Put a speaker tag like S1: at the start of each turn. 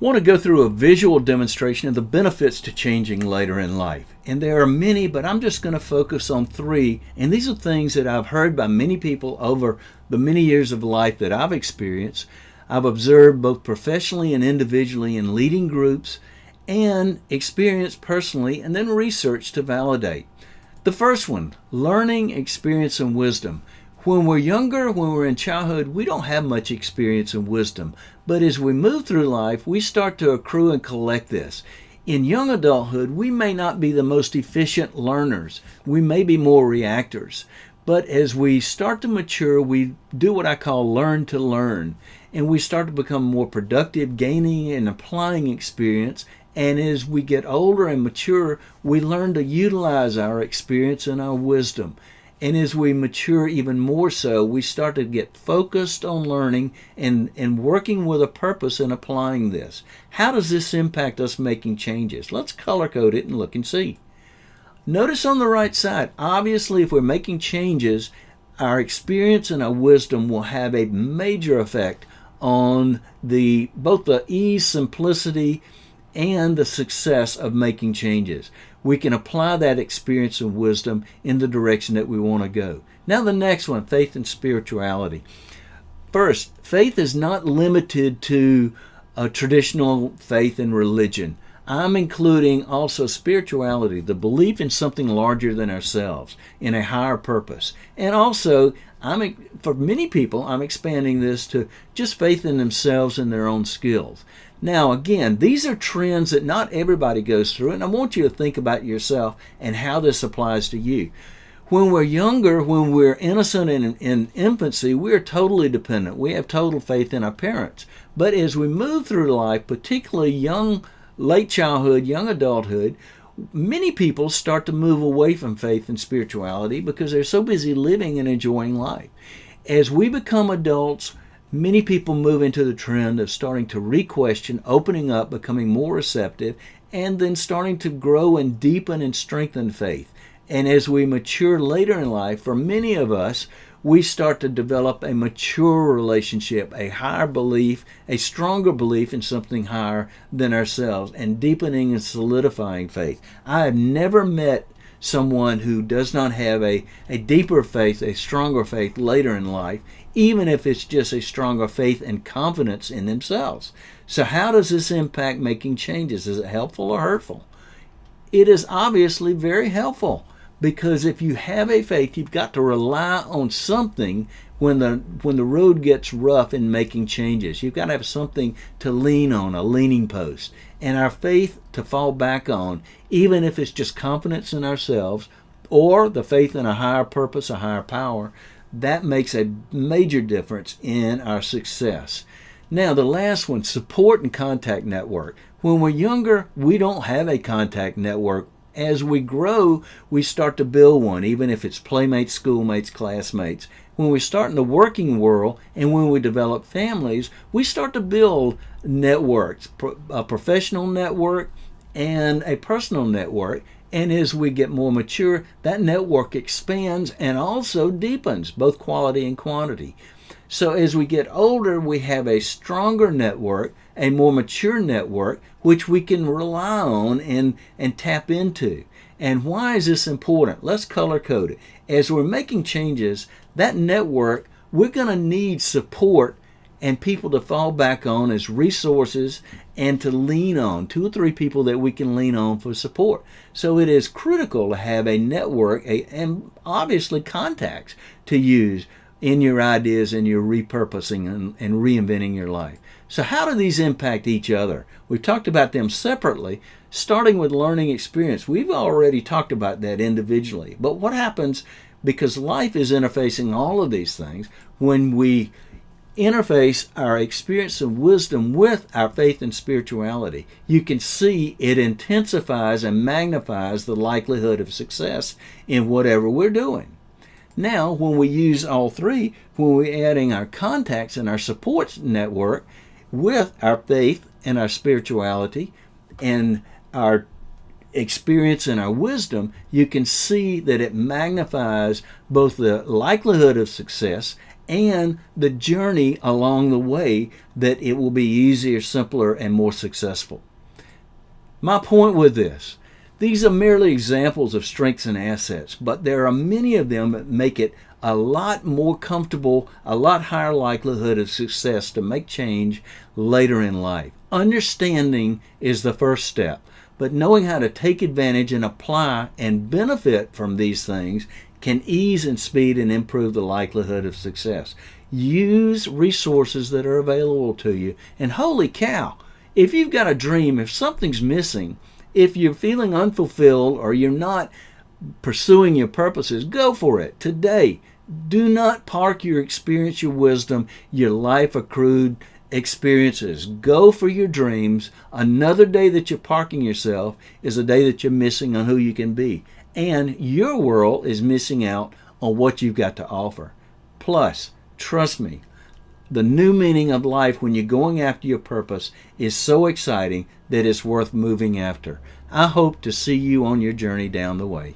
S1: Want to go through a visual demonstration of the benefits to changing later in life. And there are many, but I'm just going to focus on three. And these are things that I've heard by many people over the many years of life that I've experienced. I've observed both professionally and individually in leading groups, and experienced personally, and then research to validate. The first one, learning, experience, and wisdom. When we're younger, when we're in childhood, we don't have much experience and wisdom. But as we move through life, we start to accrue and collect this. In young adulthood, we may not be the most efficient learners. We may be more reactors. But as we start to mature, we do what I call learn to learn. And we start to become more productive, gaining and applying experience. And as we get older and mature, we learn to utilize our experience and our wisdom. And as we mature even more so, we start to get focused on learning and working with a purpose and applying this. How does this impact us making changes? Let's color code it and look and see. Notice on the right side, obviously if we're making changes, our experience and our wisdom will have a major effect on both the ease, simplicity, and the success of making changes. We can apply that experience and wisdom in the direction that we want to go. Now the next one, faith and spirituality. First, faith is not limited to traditional faith and religion. I'm including also spirituality, the belief in something larger than ourselves, in a higher purpose. And also, for many people, I'm expanding this to just faith in themselves and their own skills. Now, again, these are trends that not everybody goes through, and I want you to think about yourself and how this applies to you. When we're younger, when we're innocent and in infancy, we're totally dependent. We have total faith in our parents. But as we move through life, particularly late childhood, young adulthood, many people start to move away from faith and spirituality because they're so busy living and enjoying life. As we become adults, many people move into the trend of starting to re-question, opening up, becoming more receptive, and then starting to grow and deepen and strengthen faith. And as we mature later in life, for many of us, we start to develop a mature relationship, a higher belief, a stronger belief in something higher than ourselves, and deepening and solidifying faith. I have never met someone who does not have a deeper faith, a stronger faith later in life, even if it's just a stronger faith and confidence in themselves. So how does this impact making changes? Is it helpful or hurtful? It is obviously very helpful, because if you have a faith, you've got to rely on something when the road gets rough in making changes. You've got to have something to lean on, a leaning post. And our faith to fall back on, even if it's just confidence in ourselves or the faith in a higher purpose, a higher power, that makes a major difference in our success. Now, the last one, support and contact network. When we're younger, we don't have a contact network. As we grow, we start to build one, even if it's playmates, schoolmates, classmates. When we start in the working world and when we develop families, we start to build networks, a professional network and a personal network. And as we get more mature, that network expands and also deepens, both quality and quantity. So as we get older, we have a stronger network, a more mature network, which we can rely on and tap into. And why is this important? Let's color code it. As we're making changes, that network, we're going to need support and people to fall back on as resources and to lean on, 2 or 3 people that we can lean on for support. So it is critical to have a network and obviously contacts to use in your ideas and your repurposing and reinventing your life. So how do these impact each other? We've talked about them separately, starting with learning experience. We've already talked about that individually. But what happens, because life is interfacing all of these things, when we interface our experience and wisdom with our faith and spirituality, you can see it intensifies and magnifies the likelihood of success in whatever we're doing. Now, when we use all three, when we're adding our contacts and our support network with our faith and our spirituality and our experience and our wisdom, you can see that it magnifies both the likelihood of success and the journey along the way, that it will be easier, simpler, and more successful. My point with this, these are merely examples of strengths and assets, but there are many of them that make it a lot more comfortable, a lot higher likelihood of success to make change later in life. Understanding is the first step, but knowing how to take advantage and apply and benefit from these things can ease and speed and improve the likelihood of success. Use resources that are available to you. And holy cow, if you've got a dream, if something's missing, if you're feeling unfulfilled or you're not pursuing your purposes, go for it today. Do not park your experience, your wisdom, your life accrued experiences. Go for your dreams. Another day that you're parking yourself is a day that you're missing on who you can be. And your world is missing out on what you've got to offer. Plus, trust me, the new meaning of life when you're going after your purpose is so exciting that it's worth moving after. I hope to see you on your journey down the way.